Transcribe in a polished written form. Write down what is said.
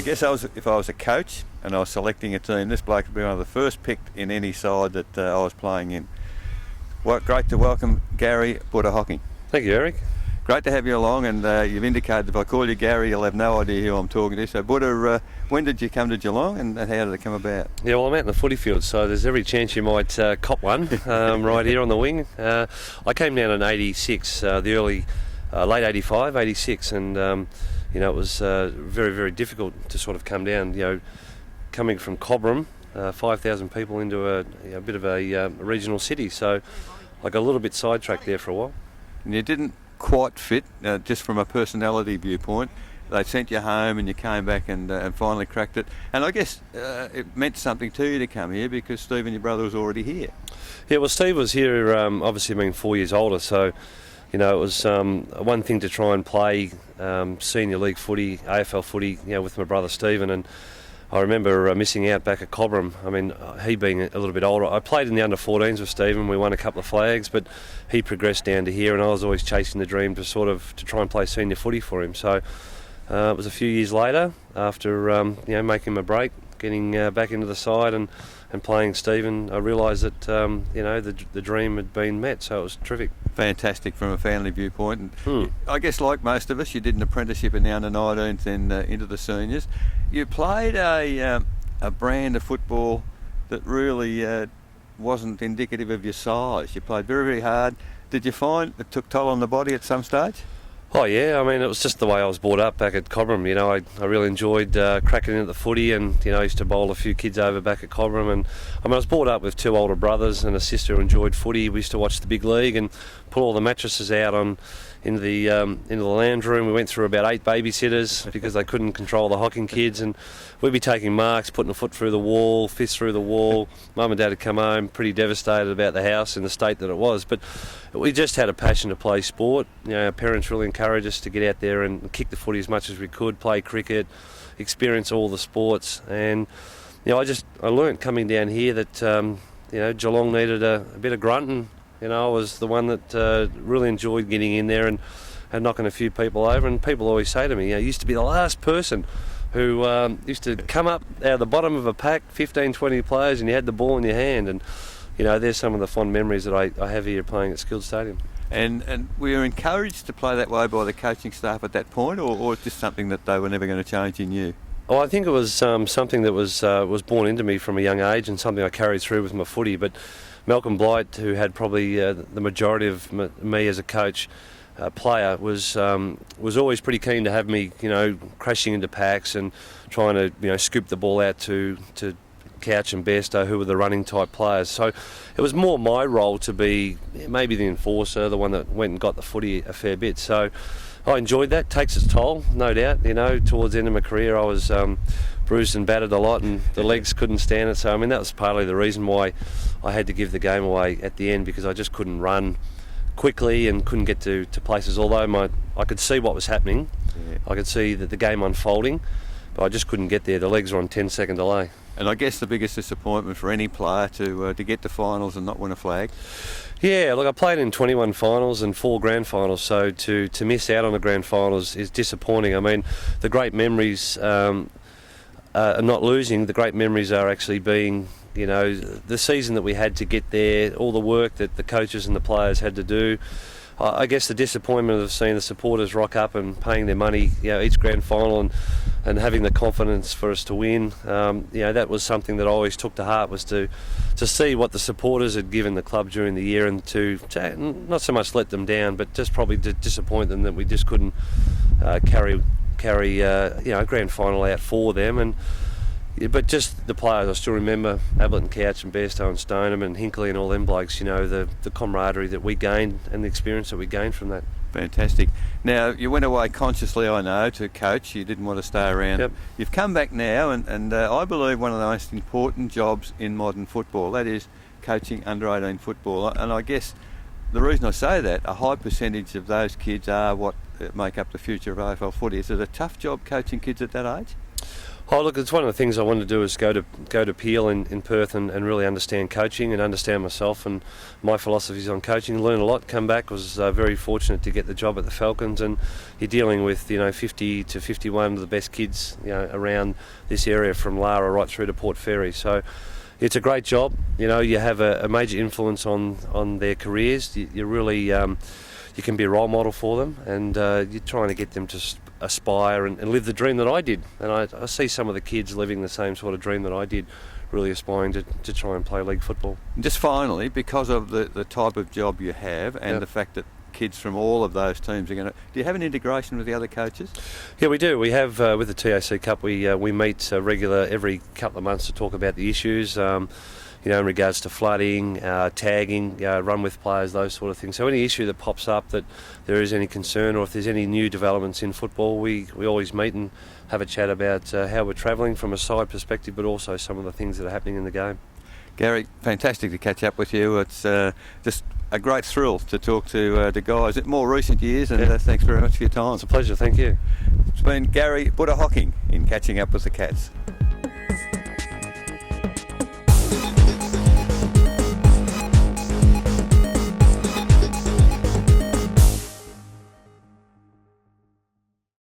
I guess if I was a coach and I was selecting a team, this bloke would be one of the first picked in any side that I was playing in. Well, great to welcome Gary Hocking. Thank you, Eric. Great to have you along, and you've indicated if I call you Gary, you'll have no idea who I'm talking to. So, Buddha, when did you come to Geelong, and how did it come about? Yeah, well, I'm out in the footy field, so there's every chance you might cop one right here on the wing. I came down in '86, the early, late '85, '86, and it was very, very difficult to sort of come down. Coming from Cobram, 5,000 people into a bit of a regional city, so I got a little bit sidetracked there for a while. And you didn't quite fit, just from a personality viewpoint. They sent you home and you came back and finally cracked it. And I guess it meant something to you to come here because Stephen, your brother, was already here. Yeah, well, Steve was here, obviously being 4 years older, so it was one thing to try and play senior league footy, AFL footy, with my brother Stephen, and I remember missing out back at Cobram. I mean, he being a little bit older. I played in the under-14s with Stephen. We won a couple of flags, but he progressed down to here, and I was always chasing the dream to try and play senior footy for him. So it was a few years later, after making my break, getting back into the side and playing Stephen, I realised that the dream had been met. So it was terrific. Fantastic from a family viewpoint. And I guess, like most of us, you did an apprenticeship in the under-19s, then into the seniors. You played a brand of football that really wasn't indicative of your size. You played very, very hard. Did you find it took toll on the body at some stage? Oh yeah, I mean, it was just the way I was brought up back at Cobram. I really enjoyed cracking into the footy, and I used to bowl a few kids over back at Cobram. And I was brought up with two older brothers and a sister who enjoyed footy. We used to watch the big league and pull all the mattresses out into the lounge room. We went through about 8 babysitters because they couldn't control the Hocking kids, and we'd be taking marks, putting a foot through the wall, fist through the wall. Mum and Dad had come home pretty devastated about the house in the state that it was, but we just had a passion to play sport. Our parents really encouraged us to get out there and kick the footy as much as we could, play cricket, experience all the sports, and I learnt coming down here that Geelong needed a bit of grunting. I was the one that really enjoyed getting in there and knocking a few people over. And people always say to me, you used to be the last person who used to come up out of the bottom of a pack, 15, 20 players, and you had the ball in your hand. And, there's some of the fond memories that I have here playing at Skilled Stadium. And we were encouraged to play that way by the coaching staff at that point, or just something that they were never going to change in you? Oh, I think it was something that was born into me from a young age, and something I carried through with my footy. But Malcolm Blight, who had probably the majority of me as a coach player, was always pretty keen to have me, crashing into packs and trying to, scoop the ball out to Couch and Bairstow, who were the running type players. So it was more my role to be maybe the enforcer, the one that went and got the footy a fair bit. So I enjoyed that. Takes its toll, no doubt. Towards the end of my career, I was bruised and battered a lot, and the legs couldn't stand it. So that was partly the reason why I had to give the game away at the end, because I just couldn't run quickly and couldn't get to places. Although I could see what was happening, I could see that the game unfolding, but I just couldn't get there. The legs were on 10-second delay. And I guess the biggest disappointment for any player to get to finals and not win a flag. Yeah, look, I played in 21 finals and 4 grand finals, so to miss out on the grand finals is disappointing. I mean, the great memories are not losing. The great memories are actually being, the season that we had to get there, all the work that the coaches and the players had to do. I guess the disappointment of seeing the supporters rock up and paying their money, each grand final and having the confidence for us to win, that was something that I always took to heart, was to see what the supporters had given the club during the year, and to not so much let them down, but just probably to disappoint them that we just couldn't carry a grand final out for them. But just the players, I still remember Ablett and Couch and Bairstow and Stoneham and Hinkley and all them blokes, the camaraderie that we gained and the experience that we gained from that. Fantastic. Now, you went away consciously, I know, to coach. You didn't want to stay around. Yep. You've come back now, and I believe one of the most important jobs in modern football, that is coaching under-18 football. And I guess the reason I say that, a high percentage of those kids are what make up the future of AFL footy. Is it a tough job coaching kids at that age? Oh look, it's one of the things I wanted to do is go to Peel in Perth and really understand coaching and understand myself and my philosophies on coaching. Learn a lot. Come back, was very fortunate to get the job at the Falcons, and you're dealing with 50 to 51 of the best kids around this area from Lara right through to Port Fairy. So it's a great job. You have a major influence on their careers. You really you can be a role model for them, and you're trying to get them to aspire and live the dream that I did. And I see some of the kids living the same sort of dream that I did, really aspiring to try and play league football. Just finally, because of the type of job you have and the fact that kids from all of those teams are going to... Do you have an integration with the other coaches? Yeah, we do. We have, with the TAC Cup, we meet regular every couple of months to talk about the issues, in regards to flooding, tagging, run with players, those sort of things. So any issue that pops up that there is any concern, or if there's any new developments in football, we always meet and have a chat about how we're travelling from a side perspective, but also some of the things that are happening in the game. Gary, fantastic to catch up with you. It's just a great thrill to talk to guys in more recent years, and thanks very much for your time. It's a pleasure, thank you. It's been Gary Hocking in Catching Up with the Cats.